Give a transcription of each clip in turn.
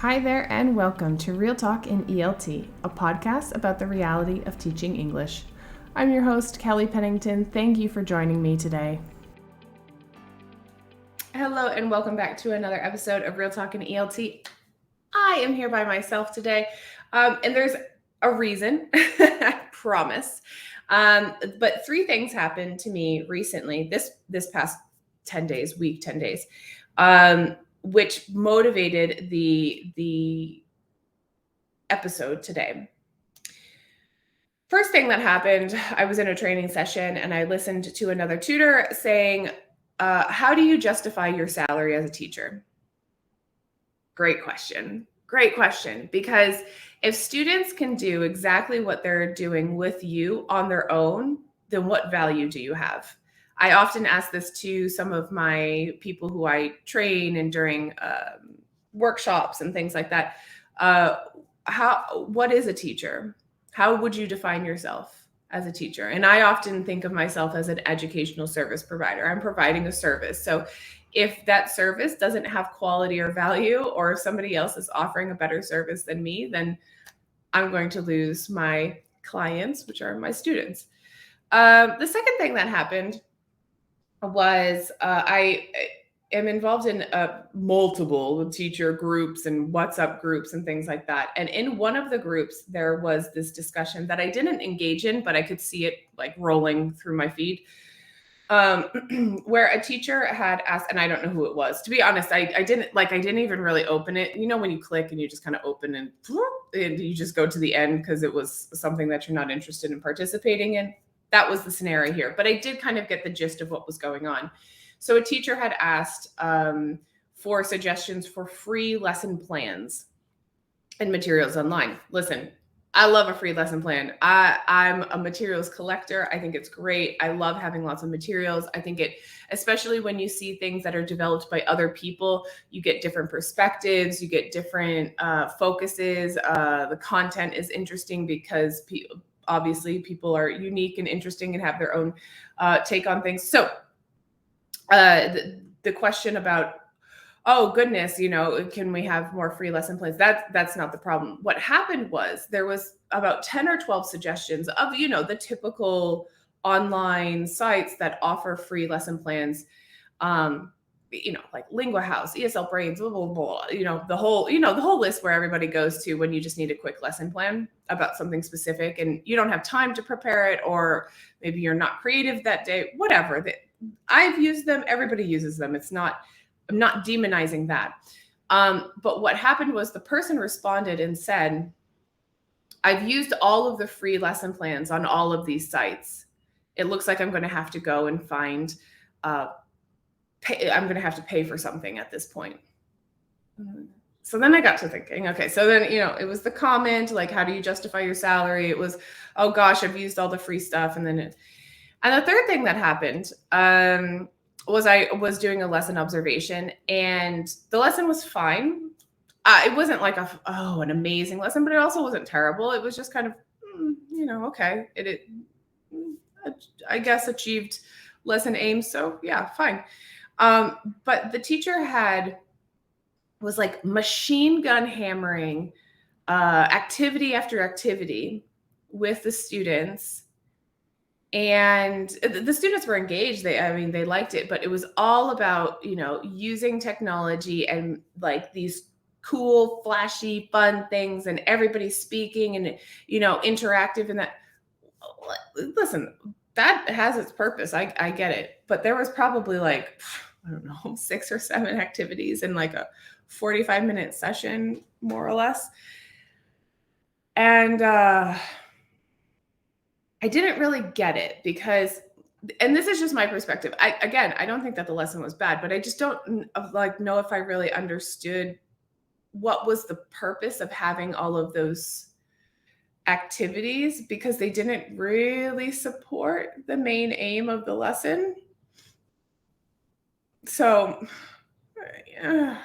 Hi there, and welcome to Real Talk in ELT, a podcast about the reality of teaching English. I'm your host, Kelly Pennington. Thank you for joining me today. Hello, and welcome back to another episode of Real Talk in ELT. I am here by myself today, and there's a reason, I promise. But three things happened to me recently, this past 10 days, which motivated the episode today. First thing that happened, I was in a training session and I listened to another tutor saying, how do you justify your salary as a teacher? Great question. Because if students can do exactly what they're doing with you on their own, then what value do you have? I often ask this to some of my people who I train and during workshops and things like that. What is a teacher? How would you define yourself as a teacher? And I often think of myself as an educational service provider. I'm providing a service. So if that service doesn't have quality or value, or if somebody else is offering a better service than me, then I'm going to lose my clients, which are my students. The second thing that happened was I am involved in multiple teacher groups and WhatsApp groups and things like that. And in one of the groups, there was this discussion that I didn't engage in, but I could see it like rolling through my feed, where a teacher had asked, and I don't know who it was. To be honest, I didn't even really open it. You know, when you click and you just kind of open and you just go to the end because it was something that you're not interested in participating in. That was the scenario here. But I did kind of get the gist of what was going on. So a teacher had asked for suggestions for free lesson plans and materials online. Listen, I love a free lesson plan. I'm a materials collector. I think it's great. I love having lots of materials. I think especially when you see things that are developed by other people, you get different perspectives, you get different focuses. The content is interesting because obviously people are unique and interesting and have their own take on things. So the question about, oh goodness, can we have more free lesson plans? That's not the problem. What happened was there was about 10 or 12 suggestions of, the typical online sites that offer free lesson plans, like Lingua House, ESL Brains, blah, blah, blah, the whole list where everybody goes to when you just need a quick lesson plan about something specific and you don't have time to prepare it, or maybe you're not creative that day, whatever. I've used them. Everybody uses them. I'm not demonizing that. But what happened was the person responded and said, I've used all of the free lesson plans on all of these sites. It looks like I'm going to have to go and find, I'm going to have to pay for something at this point. So then I got to thinking, okay, so then, it was the comment, like, how do you justify your salary? It was, oh gosh, I've used all the free stuff. And the third thing that happened, was I was doing a lesson observation, and the lesson was fine. It wasn't like an amazing lesson, but it also wasn't terrible. It was just kind of, okay. It I guess achieved lesson aims. So yeah, fine. But the teacher was like machine gun hammering activity after activity with the students. And the students were engaged. They liked it, but it was all about, using technology and like these cool, flashy, fun things, and everybody speaking and, interactive. And that, listen, that has its purpose. I get it. But there was probably like, I don't know, 6 or 7 activities in like a 45-minute session, more or less. And, I didn't really get it because, and this is just my perspective. I don't think that the lesson was bad, but I just don't know if I really understood what was the purpose of having all of those activities, because they didn't really support the main aim of the lesson. So,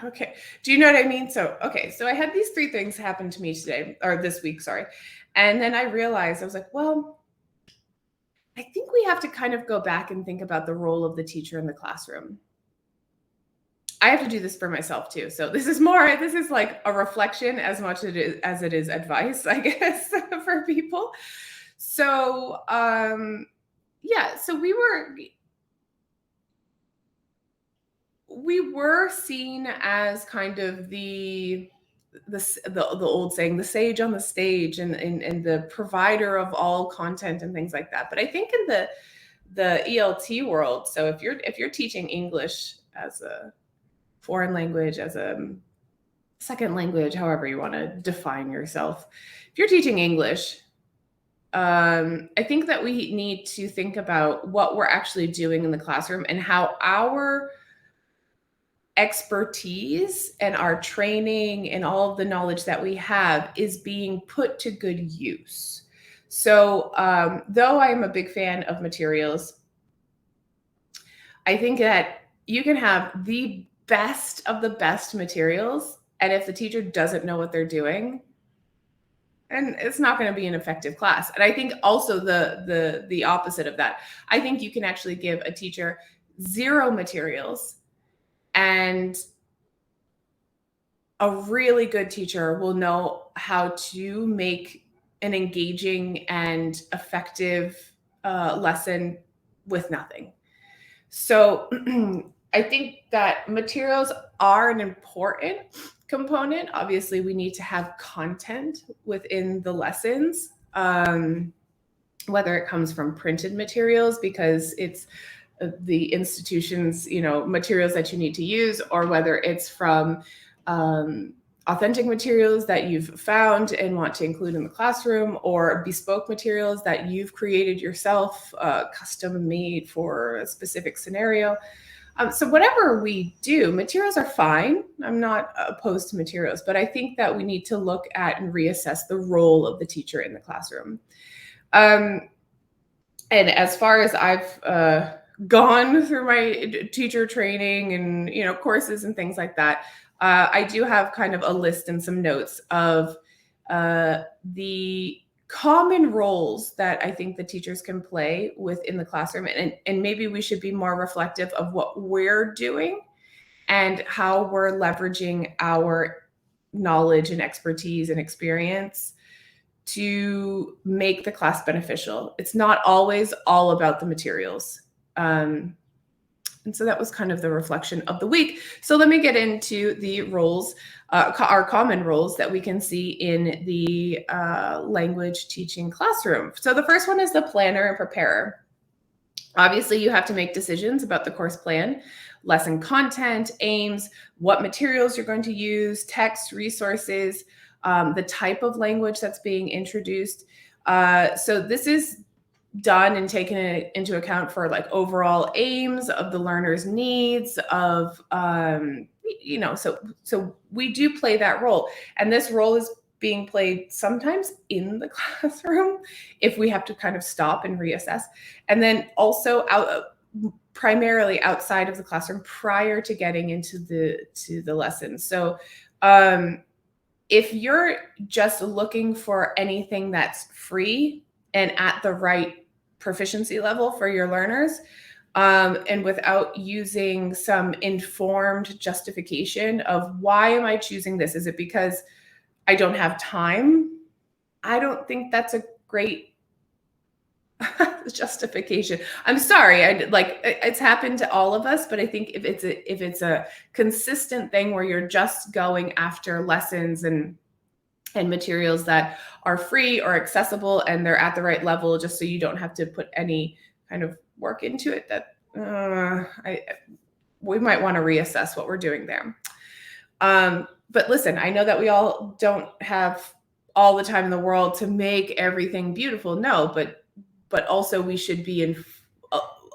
okay. Do you know what I mean? So I had these 3 things happen to me this week, sorry. And then I realized, I was like, well, I think we have to kind of go back and think about the role of the teacher in the classroom. I have to do this for myself too. So this is like a reflection as much as it is advice, I guess, for people. So, yeah, so we were seen as kind of the old saying, the sage on the stage, and the provider of all content and things like that. But I think in the ELT world, so if you're teaching English as a foreign language, as a second language, however you want to define yourself, if you're teaching English, I think that we need to think about what we're actually doing in the classroom and how our expertise and our training and all of the knowledge that we have is being put to good use. So, though I am a big fan of materials, I think that you can have the best of the best materials, and if the teacher doesn't know what they're doing, and it's not going to be an effective class. And I think also the opposite of that. I think you can actually give a teacher zero materials, and a really good teacher will know how to make an engaging and effective lesson with nothing. So I think that materials are an important component. Obviously, we need to have content within the lessons, whether it comes from printed materials because it's the institution's, materials that you need to use, or whether it's from authentic materials that you've found and want to include in the classroom, or bespoke materials that you've created yourself, custom made for a specific scenario. So whatever we do, materials are fine. I'm not opposed to materials, but I think that we need to look at and reassess the role of the teacher in the classroom. And as far as I've gone through my teacher training and courses and things like that, I do have kind of a list and some notes of the common roles that I think the teachers can play within the classroom, and maybe we should be more reflective of what we're doing and how we're leveraging our knowledge and expertise and experience to make the class beneficial. It's not always all about the materials. And so that was kind of the reflection of the week. So let me get into the roles, our common roles that we can see in the language teaching classroom. So the first one is the planner and preparer. Obviously, you have to make decisions about the course plan, lesson content, aims, what materials you're going to use, text, resources, the type of language that's being introduced. So this is done and taken into account for like overall aims of the learner's needs of so we do play that role, and this role is being played sometimes in the classroom if we have to kind of stop and reassess, and then also primarily outside of the classroom prior to getting into the lesson. So if you're just looking for anything that's free and at the right proficiency level for your learners, and without using some informed justification of why am I choosing this? Is it because I don't have time? I don't think that's a great justification. I'm sorry. It's happened to all of us, but I think if it's a consistent thing where you're just going after lessons and materials that are free or accessible and they're at the right level, just so you don't have to put any kind of work into it, that we might want to reassess what we're doing there. But listen, I know that we all don't have all the time in the world to make everything beautiful. No, but also we should be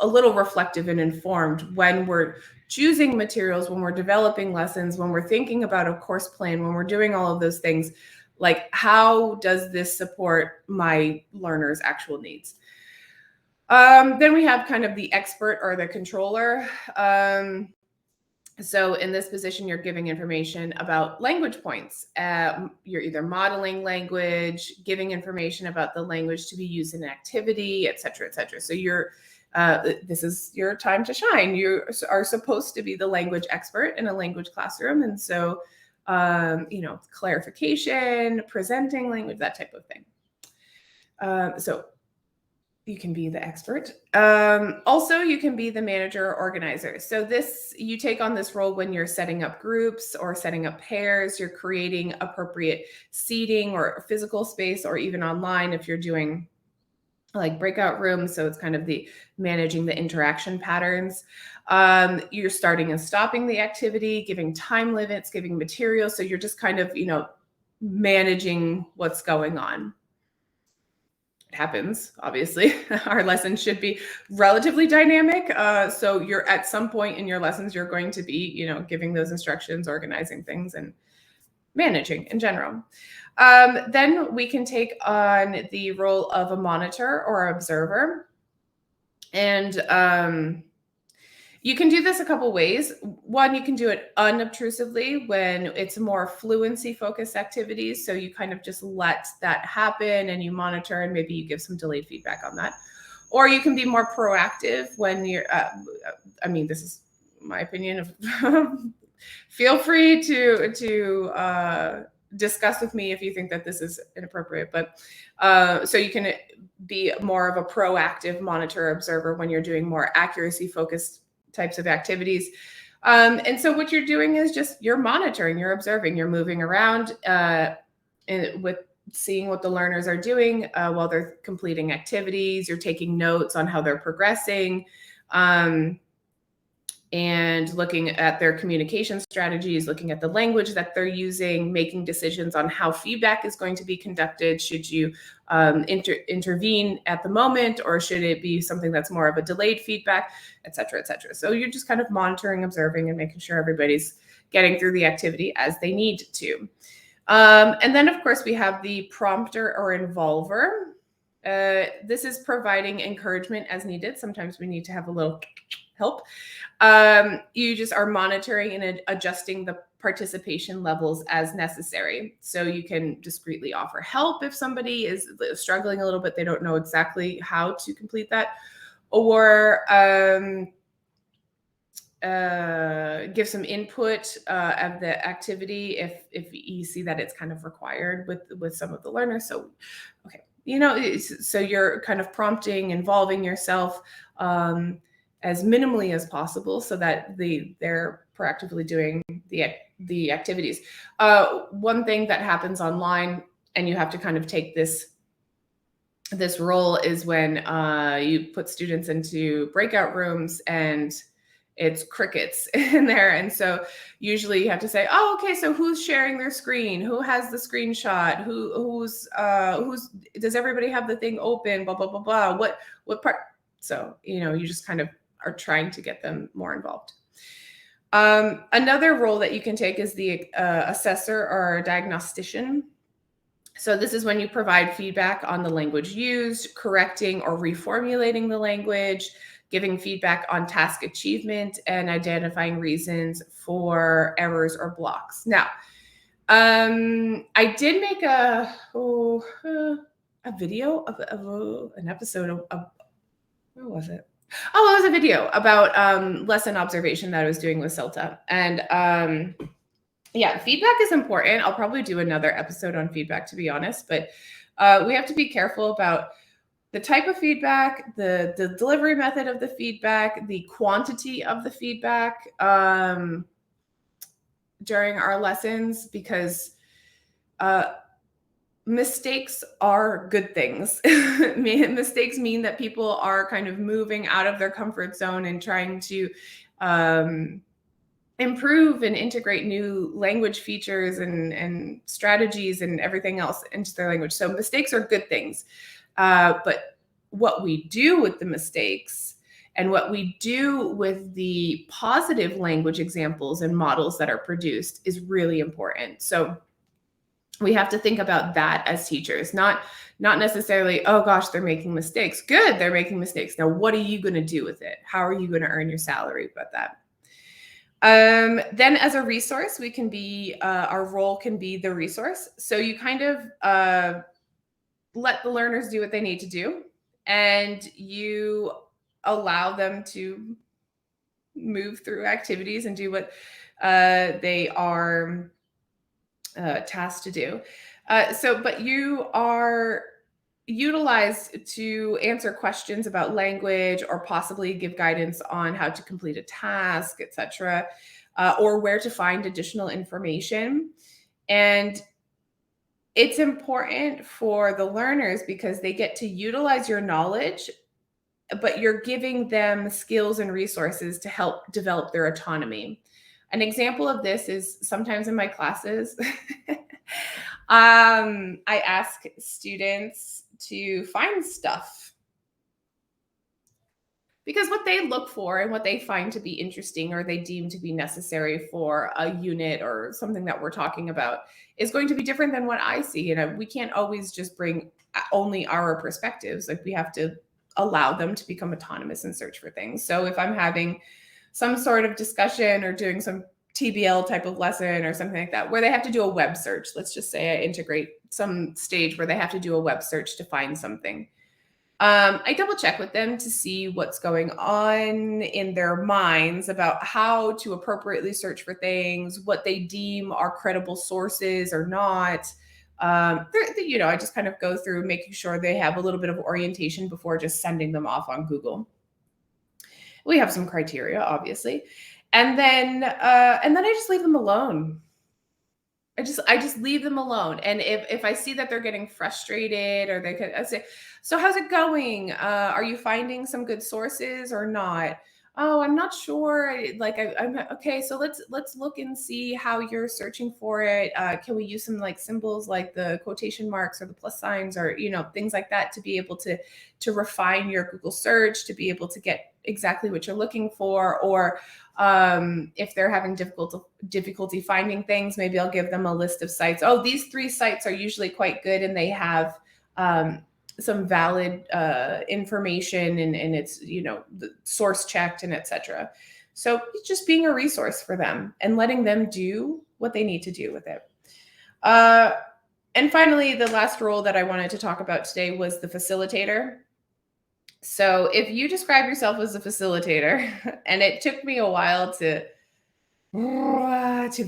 a little reflective and informed when we're choosing materials, when we're developing lessons, when we're thinking about a course plan, when we're doing all of those things. Like, how does this support my learners' actual needs? Then we have kind of the expert or the controller. So in this position, you're giving information about language points. You're either modeling language, giving information about the language to be used in an activity, et cetera, et cetera. So you're this is your time to shine. You are supposed to be the language expert in a language classroom. And so, clarification, presenting language, that type of thing. So you can be the expert. Also, you can be the manager or organizer. So you take on this role when you're setting up groups or setting up pairs, you're creating appropriate seating or physical space, or even online if you're doing like breakout rooms. So it's kind of the managing the interaction patterns. You're starting and stopping the activity, giving time limits, giving materials. So you're just kind of, managing what's going on. It happens, obviously. Our lessons should be relatively dynamic. So you're at some point in your lessons, you're going to be, giving those instructions, organizing things, and managing in general. Then we can take on the role of a monitor or observer. And you can do this a couple ways. One, you can do it unobtrusively when it's more fluency focused activities. So you kind of just let that happen and you monitor, and maybe you give some delayed feedback on that. Or you can be more proactive when you're, this is my opinion. Feel free to discuss with me if you think that this is inappropriate. But so you can be more of a proactive monitor observer when you're doing more accuracy focused types of activities. And so what you're doing is just you're monitoring, you're observing, you're moving around with seeing what the learners are doing while they're completing activities. You're taking notes on how they're progressing. And looking at their communication strategies, looking at the language that they're using, making decisions on how feedback is going to be conducted. Should you intervene at the moment, or should it be something that's more of a delayed feedback, et cetera, et cetera. So you're just kind of monitoring, observing, and making sure everybody's getting through the activity as they need to. And then, of course, we have the prompter or involver. This is providing encouragement as needed. Sometimes we need to have a little help. You just are monitoring and adjusting the participation levels as necessary. So you can discreetly offer help if somebody is struggling a little bit, they don't know exactly how to complete that, or give some input of the activity if you see that it's kind of required with some of the learners. So, okay, so you're kind of prompting, involving yourself as minimally as possible so that they're proactively doing the activities. One thing that happens online, and you have to kind of take this role, is when you put students into breakout rooms and it's crickets in there. And so usually you have to say, oh, okay, so who's sharing their screen? Who has the screenshot? Who's does everybody have the thing open? Blah, blah, blah, blah. What part? So, you just kind of are trying to get them more involved. Another role that you can take is the assessor or diagnostician. So this is when you provide feedback on the language used, correcting or reformulating the language, giving feedback on task achievement, and identifying reasons for errors or blocks. Now, I did make a video of an episode of where was it? Oh, it was a video about lesson observation that I was doing with CELTA. And yeah, feedback is important. I'll probably do another episode on feedback, to be honest, but we have to be careful about the type of feedback, the delivery method of the feedback, the quantity of the feedback during our lessons, because mistakes are good things. Mistakes mean that people are kind of moving out of their comfort zone and trying to improve and integrate new language features and strategies and everything else into their language. So mistakes are good things. But what we do with the mistakes and what we do with the positive language examples and models that are produced is really important. So we have to think about that as teachers, not necessarily, oh gosh, they're making mistakes. Good, they're making mistakes. Now, what are you going to do with it? How are you going to earn your salary about that? Then as a resource, we can be, our role can be the resource. So you kind of let the learners do what they need to do, and you allow them to move through activities and do what they are tasked to do. But you are utilized to answer questions about language or possibly give guidance on how to complete a task, etc., or where to find additional information. And it's important for the learners because they get to utilize your knowledge, but you're giving them skills and resources to help develop their autonomy. An example of this is sometimes in my classes, I ask students to find stuff because what they look for and what they find to be interesting or they deem to be necessary for a unit or something that we're talking about is going to be different than what I see. We can't always just bring only our perspectives. Like we have to allow them to become autonomous and search for things. So if I'm having some sort of discussion or doing some TBL type of lesson or something like that, where they have to do a web search, let's just say I integrate some stage where they have to do a web search to find something. I double check with them to see what's going on in their minds about how to appropriately search for things, what they deem are credible sources or not. I just kind of go through making sure they have a little bit of orientation before just sending them off on Google. We have some criteria, obviously, and then I just leave them alone. I just leave them alone. And if I see that they're getting frustrated or I say, so how's it going? Are you finding some good sources or not? Oh, I'm not sure. I'm okay. So let's look and see how you're searching for it. Can we use some like symbols like the quotation marks or the plus signs or things like that to be able to refine your Google search, to be able to get exactly what you're looking for, or if they're having difficulty finding things, maybe I'll give them a list of sites. Oh, these 3 sites are usually quite good and they have some valid information and it's, the source checked and etc. So it's just being a resource for them and letting them do what they need to do with it. And finally, the last role that I wanted to talk about today was the facilitator. So if you describe yourself as a facilitator, and it took me a while to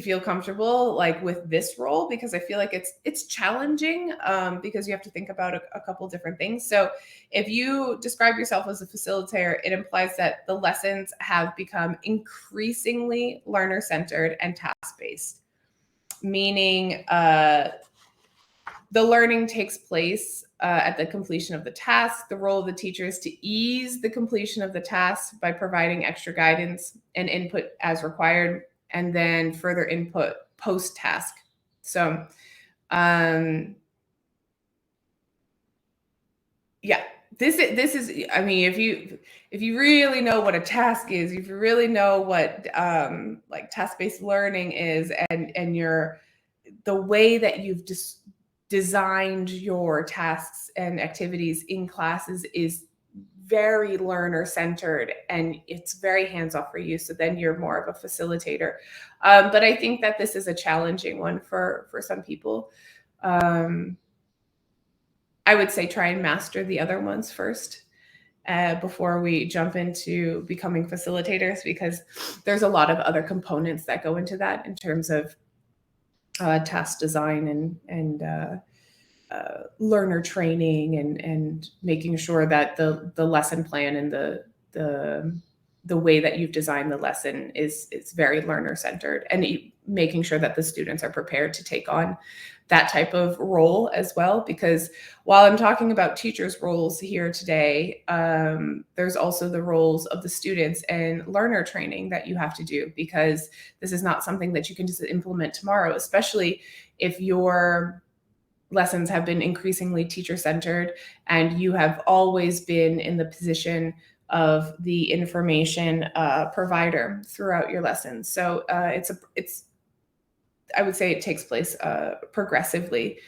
feel comfortable like with this role because I feel like it's challenging because you have to think about a couple different things. So if you describe yourself as a facilitator, it implies that the lessons have become increasingly learner-centered and task-based, meaning the learning takes place at the completion of the task. The role of the teacher is to ease the completion of the task by providing extra guidance and input as required, and then further input post-task. So, this is. I mean, if you really know what a task is, if you really know what like task-based learning is, and the way that you've just designed your tasks and activities in classes is very learner centered and it's very hands off for you. So then you're more of a facilitator. But I think that this is a challenging one for some people. I would say try and master the other ones first before we jump into becoming facilitators, because there's a lot of other components that go into that in terms of task design and learner training and making sure that the lesson plan and the way that you've designed the lesson is very learner centered, and making sure that the students are prepared to take on that type of role as well. Because while I'm talking about teachers' roles here today, there's also the roles of the students and learner training that you have to do, because this is not something that you can just implement tomorrow, especially if your lessons have been increasingly teacher-centered and you have always been in the position of the information provider throughout your lessons. So I would say it takes place progressively.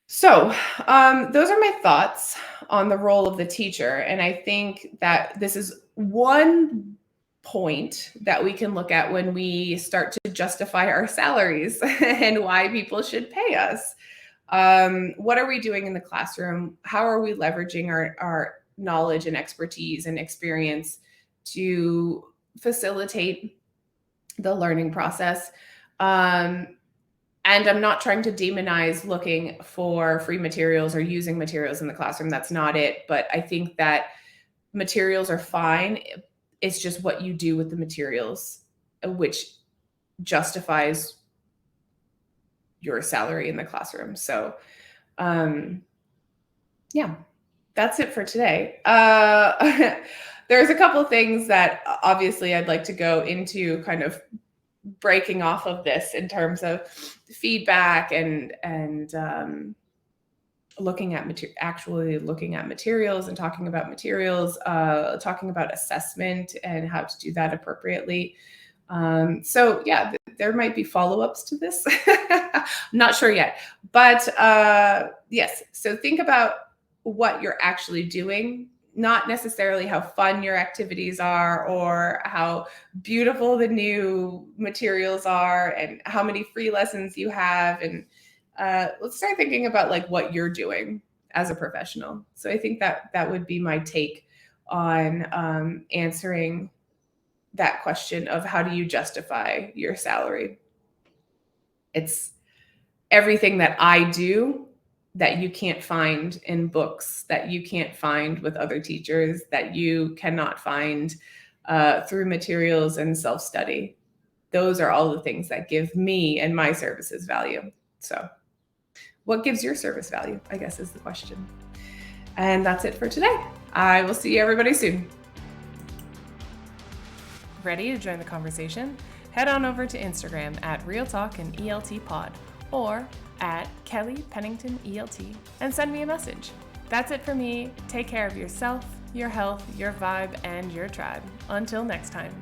So those are my thoughts on the role of the teacher. And I think that this is one point that we can look at when we start to justify our salaries and why people should pay us. What are we doing in the classroom? How are we leveraging our knowledge and expertise and experience to facilitate the learning process. And I'm not trying to demonize looking for free materials or using materials in the classroom. That's not it. But I think that materials are fine. It's just what you do with the materials, which justifies your salary in the classroom. So, yeah, that's it for today. There's a couple of things that obviously I'd like to go into, kind of breaking off of this in terms of feedback and looking at actually looking at materials and talking about materials, talking about assessment and how to do that appropriately. So yeah, there might be follow-ups to this. I'm not sure yet, but yes. So think about what you're actually doing, not necessarily how fun your activities are or how beautiful the new materials are and how many free lessons you have. And let's start thinking about like what you're doing as a professional. So I think that would be my take on answering that question of how do you justify your salary? It's everything that I do that you can't find in books, that you can't find with other teachers, that you cannot find through materials and self-study. Those are all the things that give me and my services value. So what gives your service value, I guess, is the question. And that's it for today. I will see everybody soon. Ready to join the conversation? Head on over to Instagram at Real Talk and ELT Pod or at Kelly Pennington ELT and send me a message. That's it for me. Take care of yourself, your health, your vibe, and your tribe. Until next time.